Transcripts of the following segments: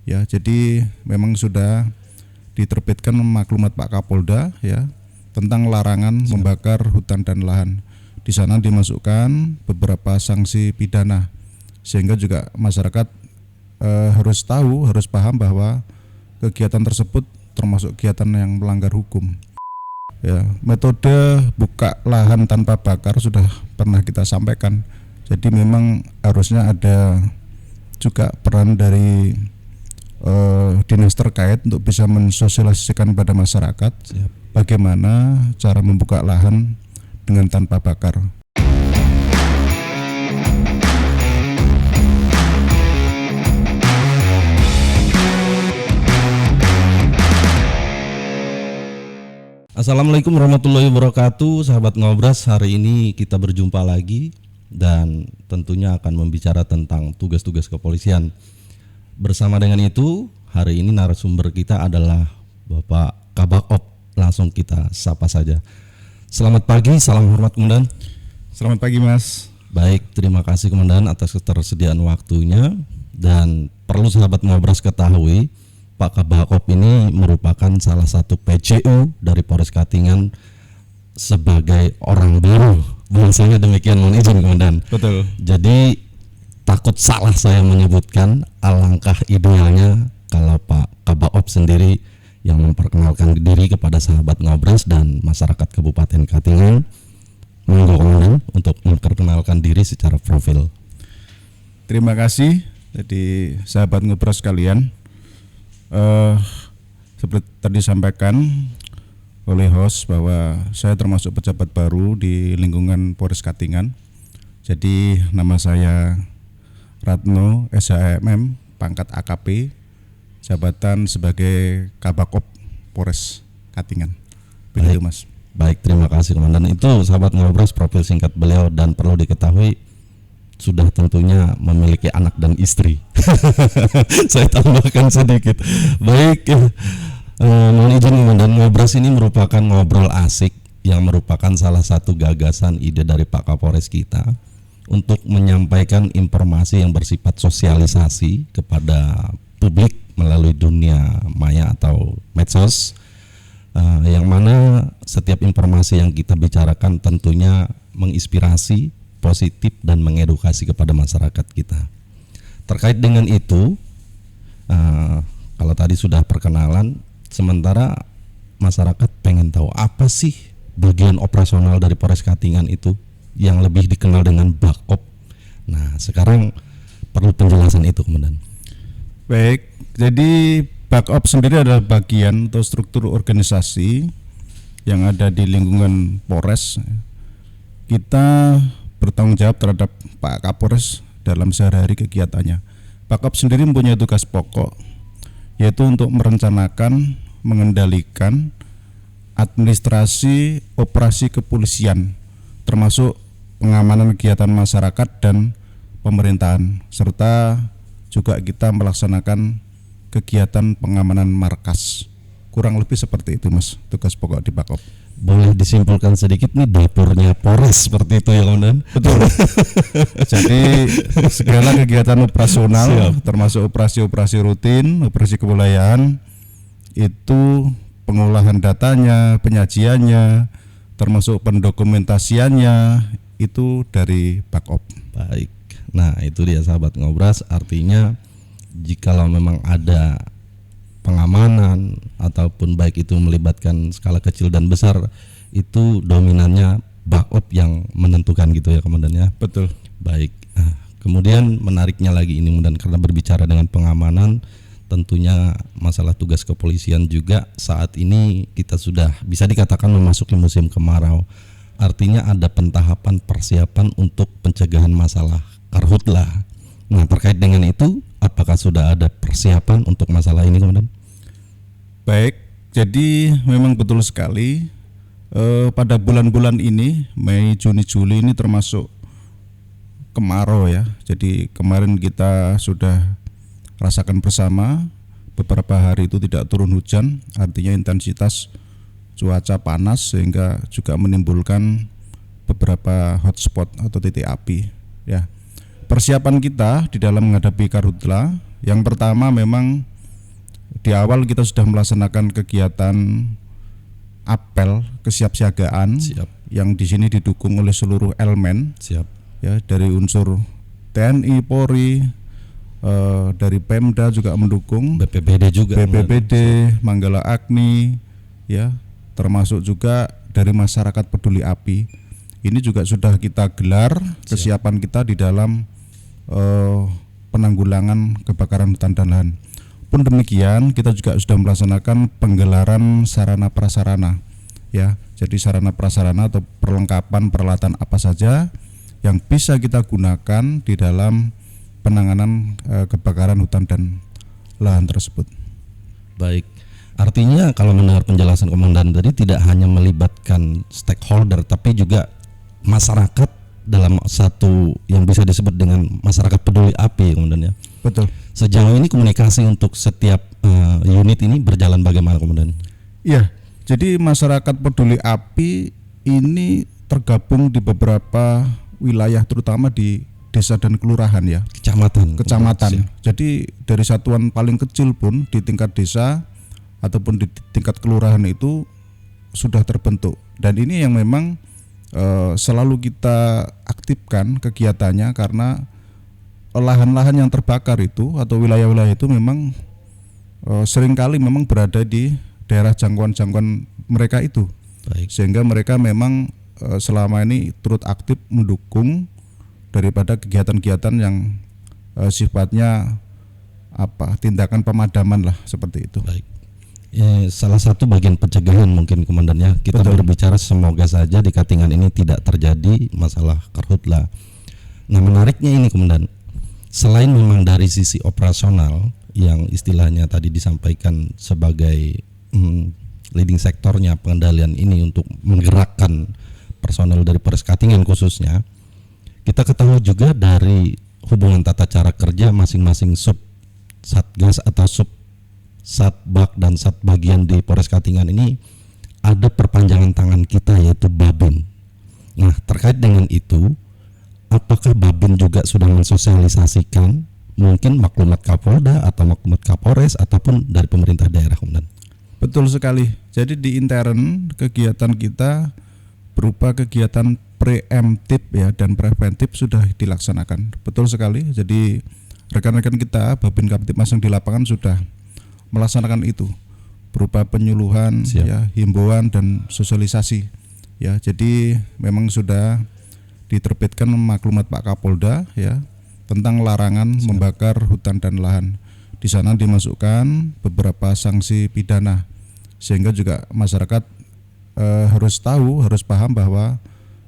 ya. Jadi memang sudah diterbitkan maklumat Pak Kapolda ya tentang larangan membakar hutan dan lahan. Di sana dimasukkan beberapa sanksi pidana sehingga juga masyarakat harus tahu, harus paham bahwa kegiatan tersebut termasuk kegiatan yang melanggar hukum. Ya, metode buka lahan tanpa bakar sudah pernah kita sampaikan. Jadi memang harusnya ada juga peran dari dinas terkait untuk bisa mensosialisasikan pada masyarakat bagaimana cara membuka lahan dengan tanpa bakar. Assalamualaikum warahmatullahi wabarakatuh, sahabat Ngobras. Hari ini kita berjumpa lagi dan tentunya akan membicara tentang tugas-tugas kepolisian. Bersama dengan itu, hari ini narasumber kita adalah Bapak Kabak-Op. Langsung kita sapa saja. Selamat pagi, salam hormat Komandan. Selamat pagi Mas. Baik, terima kasih Komandan atas ketersediaan waktunya. Dan perlu sahabat Ngobras ketahui, Pak Kabak-Op ini merupakan salah satu PCU dari Polres Katingan sebagai orang baru. Bahasanya demikian, mohon izin Komandan. Betul. Jadi takut salah saya menyebutkan, alangkah idealnya kalau Pak Kabak-Op sendiri yang memperkenalkan diri kepada sahabat Ngobras dan masyarakat Kabupaten Katingan. Monggo Komandan untuk memperkenalkan diri secara profil. Terima kasih. Jadi sahabat Ngobras sekalian, seperti tadi disampaikan oleh host bahwa saya termasuk pejabat baru di lingkungan Polres Katingan. Jadi nama saya Ratno SHMM, pangkat AKP, jabatan sebagai Kabak-Op Polres Katingan. Begitu Mas. Baik, terima kasih Komandan. Itu sahabat Ngobras profil singkat beliau, dan perlu diketahui sudah tentunya memiliki anak dan istri. Saya tambahkan sedikit. Baik, mohon izin Komandan, Ngobras ini merupakan ngobrol asik yang merupakan salah satu gagasan ide dari Pak Kapolres kita untuk menyampaikan informasi yang bersifat sosialisasi kepada publik melalui dunia maya atau medsos, yang mana setiap informasi yang kita bicarakan tentunya menginspirasi, positif dan mengedukasi kepada masyarakat kita. Terkait dengan itu, kalau tadi sudah perkenalan, sementara masyarakat pengen tahu apa sih bagian operasional dari Polres Katingan itu yang lebih dikenal dengan Bak-Op. Nah, sekarang perlu penjelasan itu, Komandan. Baik, jadi Bak-Op sendiri adalah bagian atau struktur organisasi yang ada di lingkungan Polres. Kita bertanggung jawab terhadap Pak Kapolres dalam sehari-hari kegiatannya. Bak-Op sendiri mempunyai tugas pokok, yaitu untuk merencanakan, mengendalikan administrasi operasi kepolisian, termasuk pengamanan kegiatan masyarakat dan pemerintahan, serta juga kita melaksanakan kegiatan pengamanan markas. Kurang lebih seperti itu Mas, tugas pokok di Bak-Op. Boleh disimpulkan sedikit nih dapurnya Polres seperti itu ya Komandan? Betul. Jadi segala kegiatan operasional termasuk operasi-operasi rutin, operasi kewilayahan itu pengolahan datanya, penyajiannya, termasuk pendokumentasiannya itu dari Bak-Op. Baik. Nah, itu dia sahabat Ngobras, artinya jikalau memang ada pengamanan ataupun baik itu melibatkan skala kecil dan besar, itu dominannya Bak-Op yang menentukan gitu ya Komandan ya. Betul. Baik. Nah, kemudian menariknya lagi ini Komandan, karena berbicara dengan pengamanan, tentunya masalah tugas kepolisian juga saat ini kita sudah bisa dikatakan memasuki musim kemarau. Artinya ada pentahapan persiapan untuk pencegahan masalah karhutla. Nah, terkait dengan itu, apakah sudah ada persiapan untuk masalah ini Komandan? Baik, jadi memang betul sekali pada bulan-bulan ini, Mei, Juni, Juli ini termasuk kemarau ya. Jadi kemarin kita sudah rasakan bersama, beberapa hari itu tidak turun hujan, artinya intensitas cuaca panas sehingga juga menimbulkan beberapa hotspot atau titik api ya. Persiapan kita di dalam menghadapi karhutla, yang pertama memang di awal kita sudah melaksanakan kegiatan apel kesiapsiagaan Siap. yang di sini didukung oleh seluruh elemen Siap. ya, dari unsur TNI, Polri, dari Pemda juga mendukung, BPBD juga. BPBD, Manggala Agni, ya, termasuk juga dari masyarakat peduli api. Ini juga sudah kita gelar kesiapan kita di dalam penanggulangan kebakaran hutan dan lahan. Pun demikian, kita juga sudah melaksanakan penggelaran sarana prasarana, ya. Jadi sarana prasarana atau perlengkapan peralatan apa saja yang bisa kita gunakan di dalam penanganan kebakaran hutan dan lahan tersebut. Baik. Artinya kalau mendengar penjelasan Komandan tadi tidak hanya melibatkan stakeholder tapi juga masyarakat dalam satu yang bisa disebut dengan masyarakat peduli api, Komandan ya. Betul. Sejauh ini komunikasi untuk setiap unit ini berjalan bagaimana, Komandan? Iya. Jadi masyarakat peduli api ini tergabung di beberapa wilayah, terutama di desa dan kelurahan ya. Kecamatan. Jadi dari satuan paling kecil pun di tingkat desa ataupun di tingkat kelurahan itu sudah terbentuk. Dan ini yang memang selalu kita aktifkan kegiatannya, karena lahan-lahan yang terbakar itu atau wilayah-wilayah itu memang seringkali memang berada di daerah jangkauan-jangkauan mereka itu. Baik. Sehingga mereka memang selama ini turut aktif mendukung daripada kegiatan-kegiatan yang sifatnya tindakan pemadaman lah, seperti itu. Baik. Salah satu bagian pencegahan mungkin Komandannya, kita Betul. berbicara semoga saja di Katingan ini tidak terjadi masalah karhutla. Nah, menariknya ini Komandan, selain memang dari sisi operasional yang istilahnya tadi disampaikan sebagai leading sektornya pengendalian ini untuk menggerakkan personel dari Polres Katingan khususnya, kita ketahui juga dari hubungan tata cara kerja masing-masing sub satgas atau sub satbak dan satbagian di Polres Katingan ini ada perpanjangan tangan kita, yaitu Babin. Nah, terkait dengan itu, apakah Babin juga sudah mensosialisasikan mungkin maklumat Kapolda atau maklumat Kapolres ataupun dari pemerintah daerah, Komandan? Betul sekali. Jadi di intern kegiatan kita berupa kegiatan preemptif ya dan preventif sudah dilaksanakan. Betul sekali. Jadi rekan-rekan kita Babin Kaptipmas yang di lapangan sudah melaksanakan itu berupa penyuluhan, ya, himbauan dan sosialisasi. Ya, jadi memang sudah diterbitkan maklumat Pak Kapolda ya tentang larangan membakar hutan dan lahan. Di sana dimasukkan beberapa sanksi pidana, sehingga juga masyarakat harus tahu, harus paham bahwa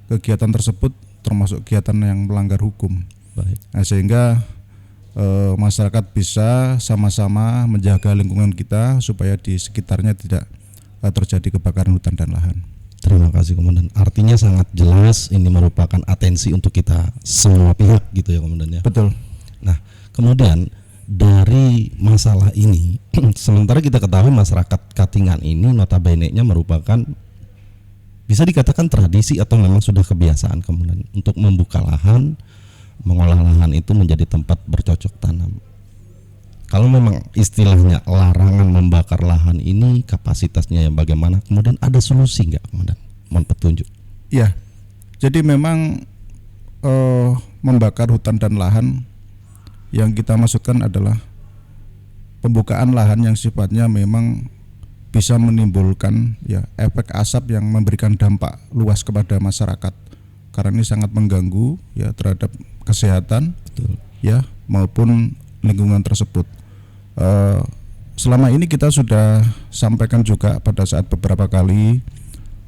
kegiatan tersebut termasuk kegiatan yang melanggar hukum. Baik. Nah, sehingga masyarakat bisa sama-sama menjaga lingkungan kita supaya di sekitarnya tidak terjadi kebakaran hutan dan lahan. Terima kasih Komandan. Artinya sangat jelas ini merupakan atensi untuk kita semua pihak gitu ya Komandan ya. Betul. Nah, kemudian dari masalah ini sementara kita ketahui masyarakat Katingan ini notabene-nya merupakan bisa dikatakan tradisi atau memang sudah kebiasaan Komandan untuk membuka lahan, mengolah lahan itu menjadi tempat bercocok tanam. Kalau memang istilahnya larangan membakar lahan ini kapasitasnya yang bagaimana, kemudian ada solusi nggak, Komandan? Mohon petunjuk. Ya, jadi memang membakar hutan dan lahan yang kita maksudkan adalah pembukaan lahan yang sifatnya memang bisa menimbulkan ya efek asap yang memberikan dampak luas kepada masyarakat, karena ini sangat mengganggu ya terhadap kesehatan. Betul. Ya maupun lingkungan tersebut. Selama ini kita sudah sampaikan juga pada saat beberapa kali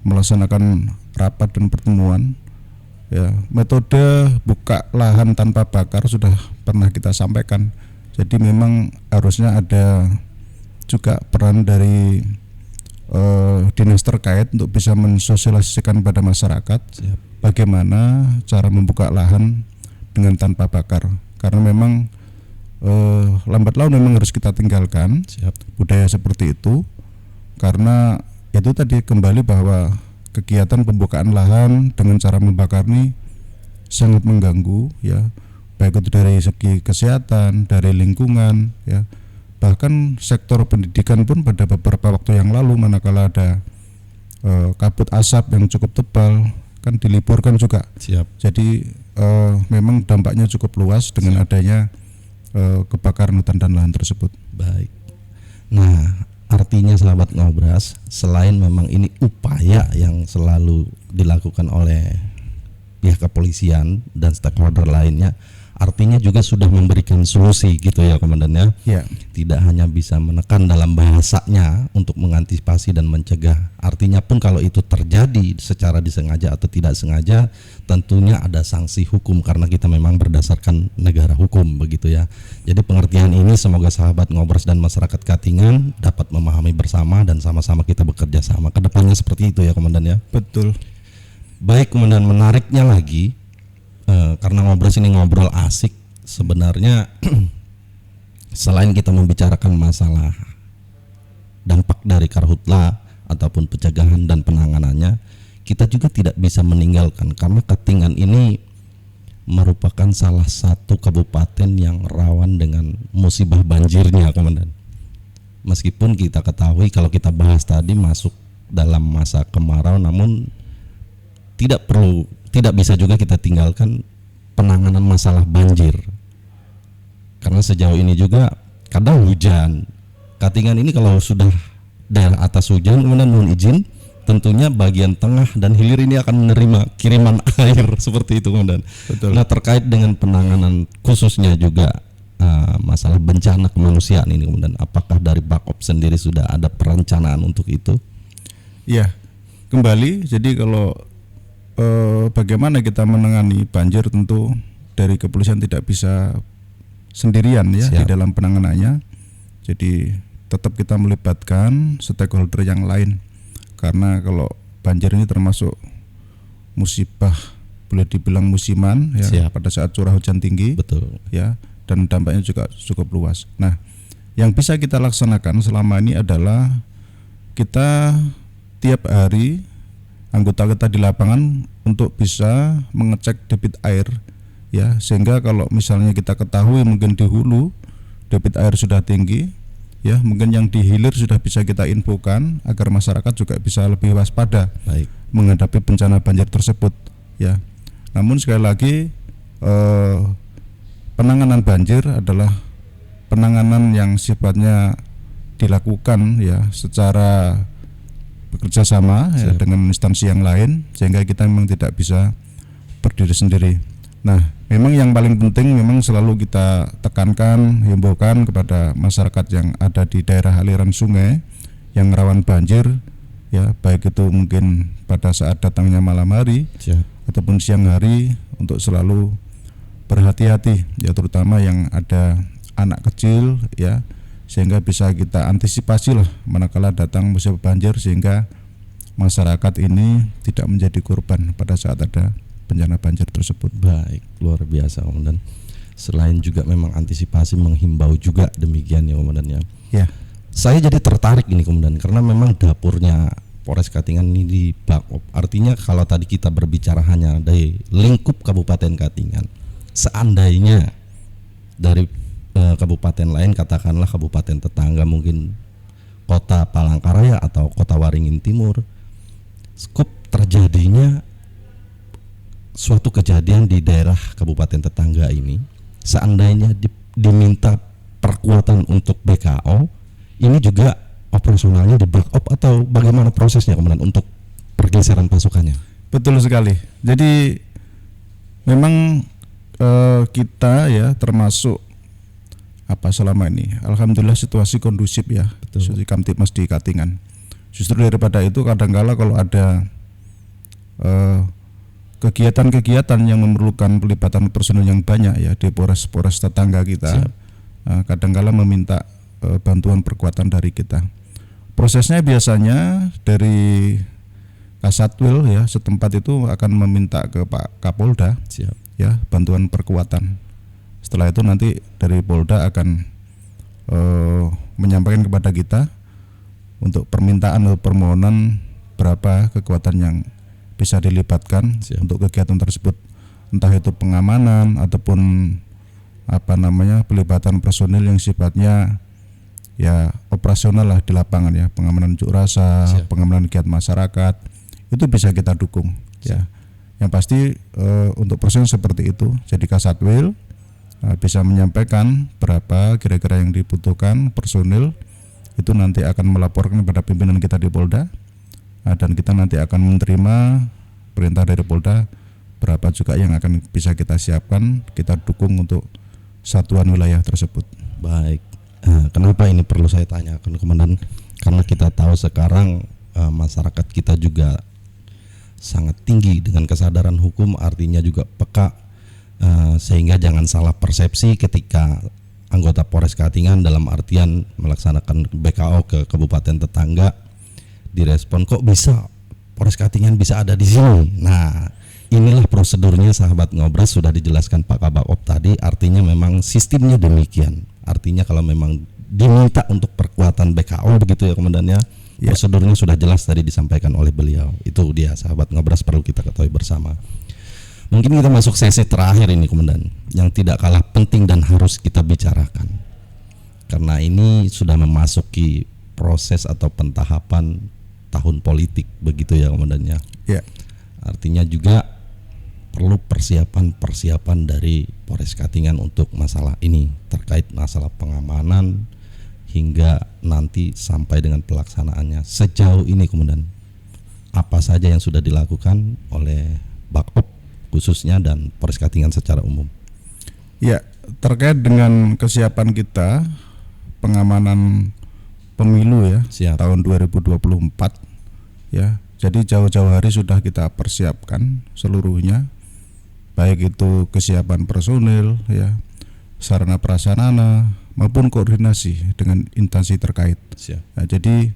melaksanakan rapat dan pertemuan ya, metode buka lahan tanpa bakar sudah pernah kita sampaikan. Jadi memang harusnya ada juga peran dari dinas terkait untuk bisa mensosialisasikan pada masyarakat. Siap. Bagaimana cara membuka lahan dengan tanpa bakar, karena memang lambat laun memang harus kita tinggalkan. Siap. Budaya seperti itu, karena itu tadi kembali bahwa kegiatan pembukaan lahan dengan cara membakar ini sangat mengganggu ya, baik itu dari segi kesehatan, dari lingkungan ya, bahkan sektor pendidikan pun pada beberapa waktu yang lalu manakala ada kabut asap yang cukup tebal kan diliburkan juga. Siap. Jadi memang dampaknya cukup luas dengan adanya kebakaran hutan dan lahan tersebut. Baik. Nah, artinya sahabat Ngobras, selain memang ini upaya yang selalu dilakukan oleh pihak kepolisian dan stakeholder lainnya, artinya juga sudah memberikan solusi gitu ya Komandan ya. Ya. Tidak hanya bisa menekan dalam bahasanya untuk mengantisipasi dan mencegah. Artinya pun kalau itu terjadi secara disengaja atau tidak sengaja, tentunya ada sanksi hukum karena kita memang berdasarkan negara hukum begitu ya. Jadi pengertian ini semoga sahabat Ngobras dan masyarakat Katingan dapat memahami bersama dan sama-sama kita bekerja sama. Kedepannya seperti itu ya Komandan ya. Betul. Baik Komandan, menariknya lagi karena Ngobras ini ngobrol asik sebenarnya. Selain kita membicarakan masalah dampak dari karhutla ataupun pencegahan dan penanganannya, kita juga tidak bisa meninggalkan karena Katingan ini merupakan salah satu kabupaten yang rawan dengan musibah banjirnya Komandan. Meskipun kita ketahui kalau kita bahas tadi masuk dalam masa kemarau, namun tidak bisa juga kita tinggalkan penanganan masalah banjir. Karena sejauh ini juga kadang hujan. Katingan ini kalau sudah daerah atas hujan, kemudian mohon izin, tentunya bagian tengah dan hilir ini akan menerima kiriman air seperti itu Komandan. Betul. Nah, terkait dengan penanganan khususnya juga masalah bencana kemanusiaan ini Komandan, apakah dari Bakop sendiri sudah ada perencanaan untuk itu? Iya. Kembali, jadi kalau bagaimana kita menangani banjir, tentu dari kepolisian tidak bisa sendirian ya. Siap. Di dalam penanganannya. Jadi tetap kita melibatkan stakeholder yang lain, karena kalau banjir ini termasuk musibah, boleh dibilang musiman ya. Siap. Pada saat curah hujan tinggi. Betul. Ya, dan dampaknya juga cukup luas. Nah, yang bisa kita laksanakan selama ini adalah kita tiap hari anggota kita di lapangan untuk bisa mengecek debit air ya, sehingga kalau misalnya kita ketahui mungkin di hulu debit air sudah tinggi ya, mungkin yang di hilir sudah bisa kita infokan agar masyarakat juga bisa lebih waspada. Baik. Menghadapi bencana banjir tersebut ya. Namun sekali lagi penanganan banjir adalah penanganan yang sifatnya dilakukan ya secara bekerja sama ya, dengan instansi yang lain, sehingga kita memang tidak bisa berdiri sendiri. Nah, memang yang paling penting memang selalu kita tekankan, himbaukan kepada masyarakat yang ada di daerah aliran sungai yang rawan banjir ya, baik itu mungkin pada saat datangnya malam hari. Siap. Ataupun siang hari, untuk selalu berhati-hati ya, terutama yang ada anak kecil ya, sehingga bisa kita antisipasi lah manakala datang musim banjir, sehingga masyarakat ini tidak menjadi korban pada saat ada bencana banjir tersebut. Baik, luar biasa Komandan. Selain juga memang antisipasi, menghimbau juga demikian ya Komandan ya. Ya. Saya jadi tertarik ini Komandan karena memang dapurnya Polres Katingan ini di Bakop. Artinya kalau tadi kita berbicara hanya dari lingkup Kabupaten Katingan, seandainya dari kabupaten lain, katakanlah kabupaten tetangga mungkin kota Palangkaraya atau kota Waringin Timur, skup terjadinya suatu kejadian di daerah kabupaten tetangga ini, seandainya diminta perkuatan untuk BKO, ini juga operasionalnya di Bakop atau bagaimana prosesnya Komandan untuk pergeseran pasukannya? Betul sekali. Jadi memang kita ya termasuk selama ini alhamdulillah situasi kondusif ya. Situasi Kamtipmas di Katingan. Justru daripada itu kadangkala kalau ada kegiatan-kegiatan yang memerlukan pelibatan personil yang banyak ya di Polres tetangga kita, kadangkala meminta bantuan perkuatan dari kita. Prosesnya biasanya dari Kasatwil ya setempat itu akan meminta ke Pak Kapolda. Siap. Ya, bantuan perkuatan. Setelah itu nanti dari Polda akan menyampaikan kepada kita untuk permintaan atau permohonan berapa kekuatan yang bisa dilibatkan. Siap. Untuk kegiatan tersebut, entah itu pengamanan ataupun pelibatan personil yang sifatnya ya operasional lah di lapangan ya, pengamanan unjuk rasa, Siap. pengamanan kegiatan masyarakat itu bisa kita dukung ya. Yang pasti untuk personil seperti itu, jadi Kasatwil bisa menyampaikan berapa kira-kira yang dibutuhkan personil, itu nanti akan melaporkan kepada pimpinan kita di Polda, dan kita nanti akan menerima perintah dari Polda berapa juga yang akan bisa kita siapkan, kita dukung untuk satuan wilayah tersebut. Baik. Kenapa ini perlu saya tanyakan, Komandan? Karena kita tahu sekarang masyarakat kita juga sangat tinggi dengan kesadaran hukum, artinya juga peka, sehingga jangan salah persepsi ketika anggota Polres Katingan dalam artian melaksanakan BKO ke kabupaten tetangga direspon kok bisa Polres Katingan bisa ada di sini. Nah, inilah prosedurnya sahabat Ngobras, sudah dijelaskan Pak Kabak-Op tadi, artinya memang sistemnya demikian. Artinya kalau memang diminta untuk perkuatan BKO begitu ya Komandannya, prosedurnya sudah jelas tadi disampaikan oleh beliau. Itu dia sahabat Ngobras, perlu kita ketahui bersama. Mungkin kita masuk sesi terakhir ini Komandan, yang tidak kalah penting dan harus kita bicarakan. Karena ini sudah memasuki proses atau pentahapan tahun politik begitu ya Komandannya. Ya. Artinya juga perlu persiapan dari Polres Katingan untuk masalah ini, terkait masalah pengamanan hingga nanti sampai dengan pelaksanaannya. Sejauh ini Komandan, apa saja yang sudah dilakukan oleh Bakop khususnya dan Polres Katingan secara umum? Ya, terkait dengan kesiapan kita pengamanan pemilu ya, Siap. tahun 2024 ya. Jadi jauh-jauh hari sudah kita persiapkan seluruhnya, baik itu kesiapan personil ya, sarana prasarana maupun koordinasi dengan instansi terkait. Siap. Nah, jadi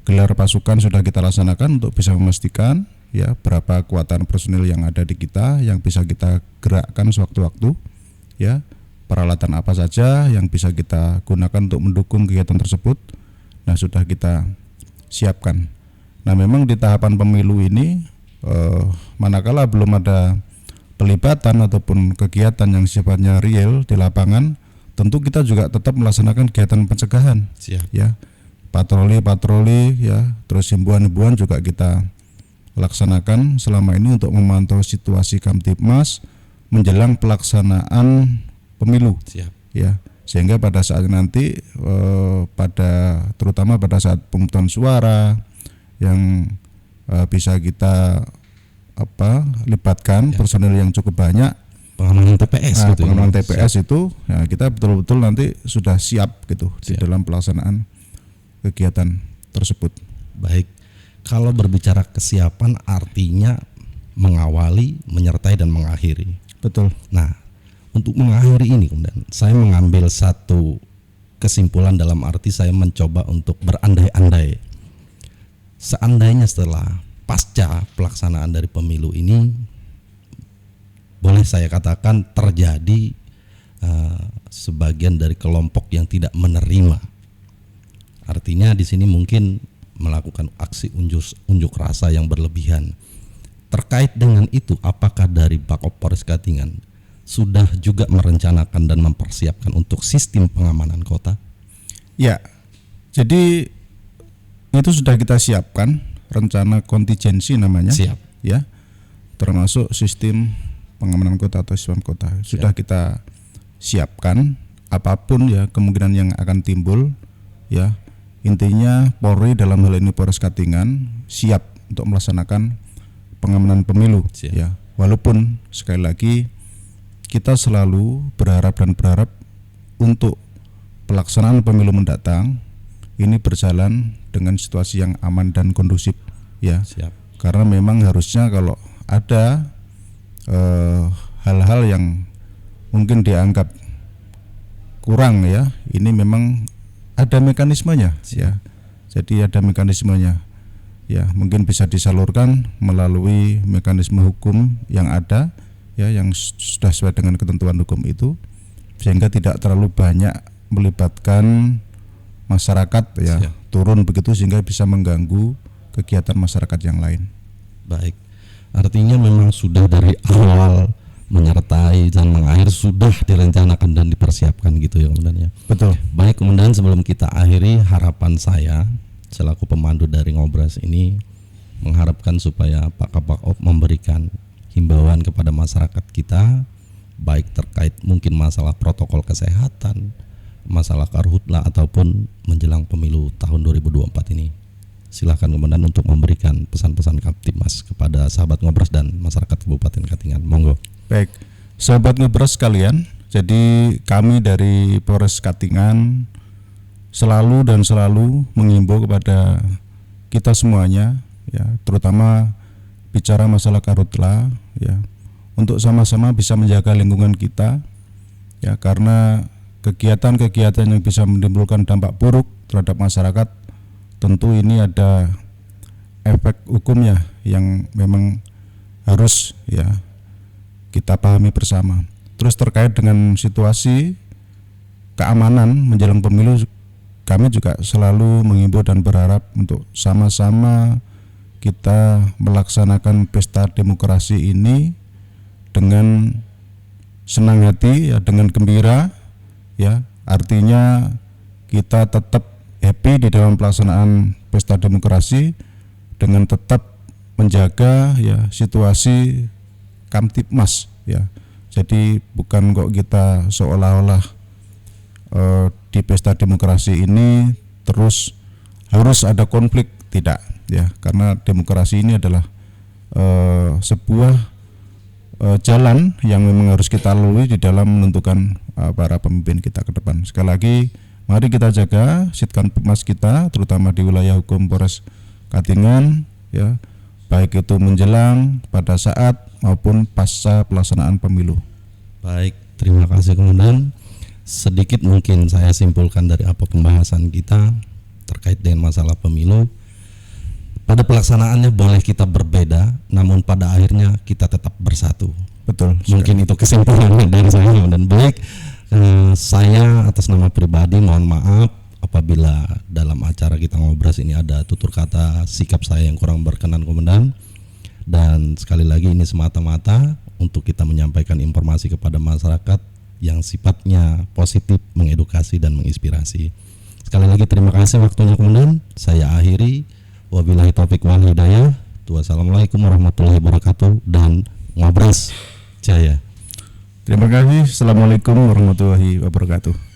gelar pasukan sudah kita laksanakan untuk bisa memastikan ya berapa kekuatan personil yang ada di kita yang bisa kita gerakkan sewaktu-waktu ya, peralatan apa saja yang bisa kita gunakan untuk mendukung kegiatan tersebut. Nah, sudah kita siapkan. Nah, memang di tahapan pemilu ini manakala belum ada pelibatan ataupun kegiatan yang sifatnya real di lapangan, tentu kita juga tetap melaksanakan kegiatan pencegahan. Siap. Ya, patroli ya, terus himbauan-himbauan juga kita laksanakan selama ini untuk memantau situasi Kamtibmas menjelang pelaksanaan pemilu. Siap. Ya, sehingga pada saat nanti terutama pada saat pemungutan suara yang bisa kita libatkan personil yang cukup banyak, Pengamanan TPS gitu. pengamanan ya. TPS itu ya, kita betul-betul nanti sudah siap gitu di dalam pelaksanaan kegiatan tersebut. Baik, kalau berbicara kesiapan artinya mengawali, menyertai dan mengakhiri. Betul. Nah, untuk mengakhiri ini kemudian saya mengambil satu kesimpulan dalam arti saya mencoba untuk berandai-andai. Seandainya setelah pasca pelaksanaan dari pemilu ini, boleh saya katakan terjadi sebagian dari kelompok yang tidak menerima. Artinya di sini mungkin melakukan aksi unjuk rasa yang berlebihan. Terkait dengan itu, apakah dari Bakop Polres Katingan sudah juga merencanakan dan mempersiapkan untuk sistem pengamanan kota? Ya, jadi itu sudah kita siapkan rencana kontingensi namanya. Siap. Ya, termasuk sistem pengamanan kota atau sistem kota sudah kita siapkan, apapun ya kemungkinan yang akan timbul ya. Intinya Polri dalam hal ini Polres Katingan siap untuk melaksanakan pengamanan pemilu. Siap. Ya, walaupun sekali lagi kita selalu berharap untuk pelaksanaan pemilu mendatang ini berjalan dengan situasi yang aman dan kondusif ya. Siap. Karena memang harusnya kalau ada hal-hal yang mungkin dianggap kurang ya, ini memang ada mekanismenya ya. Jadi ada mekanismenya ya, mungkin bisa disalurkan melalui mekanisme hukum yang ada ya, yang sudah sesuai dengan ketentuan hukum itu, sehingga tidak terlalu banyak melibatkan masyarakat ya. Siap. Turun begitu sehingga bisa mengganggu kegiatan masyarakat yang lain. Baik. Artinya memang sudah dari awal menyertai dan mengakhiri sudah direncanakan dan dipersiapkan gitu ya Komandan ya. Betul. Baik Komandan, sebelum kita akhiri, harapan saya selaku pemandu dari Ngobras ini mengharapkan supaya Pak Kapakop memberikan himbauan kepada masyarakat kita, baik terkait mungkin masalah protokol kesehatan, masalah karhutla ataupun menjelang pemilu tahun 2024 ini. Silakan Komandan untuk memberikan pesan-pesan Kaptibmas kepada sahabat Ngobras dan masyarakat Kabupaten Katingan. Monggo. Baik, sahabat Ngobras sekalian, jadi kami dari Polres Katingan selalu mengimbau kepada kita semuanya, ya, terutama bicara masalah karhutla, ya, untuk sama-sama bisa menjaga lingkungan kita, ya, karena kegiatan-kegiatan yang bisa menimbulkan dampak buruk terhadap masyarakat, tentu ini ada efek hukumnya yang memang harus, ya, kita pahami bersama. Terus terkait dengan situasi keamanan menjelang pemilu, kami juga selalu mengimbau dan berharap untuk sama-sama kita melaksanakan pesta demokrasi ini dengan senang hati, ya, dengan gembira, ya, artinya kita tetap happy di dalam pelaksanaan pesta demokrasi dengan tetap menjaga, ya, situasi Kamtibmas, ya. Jadi bukan kok kita seolah-olah di pesta demokrasi ini terus harus ada konflik, tidak, ya, karena demokrasi ini adalah sebuah jalan yang memang harus kita lalui di dalam menentukan para pemimpin kita ke depan. Sekali lagi, mari kita jaga Sitkamtibmas kita, terutama di wilayah hukum Polres Katingan, ya, baik itu menjelang, pada saat maupun pasca pelaksanaan pemilu. Baik, terima kasih Komandan. Sedikit mungkin saya simpulkan dari apa pembahasan kita terkait dengan masalah pemilu. Pada pelaksanaannya boleh kita berbeda, namun pada akhirnya kita tetap bersatu. Betul. Mungkin itu kesimpulannya dari saya. Dan baik, saya atas nama pribadi mohon maaf apabila dalam acara kita Ngobras ini ada tutur kata sikap saya yang kurang berkenan Komandan. Dan sekali lagi ini semata-mata untuk kita menyampaikan informasi kepada masyarakat yang sifatnya positif, mengedukasi dan menginspirasi. Sekali lagi terima kasih waktunya Komandan. Saya akhiri. Wabillahi taufiq wal hidayah. Wassalamualaikum warahmatullahi wabarakatuh dan Ngobras Jaya. Terima kasih. Assalamualaikum warahmatullahi wabarakatuh.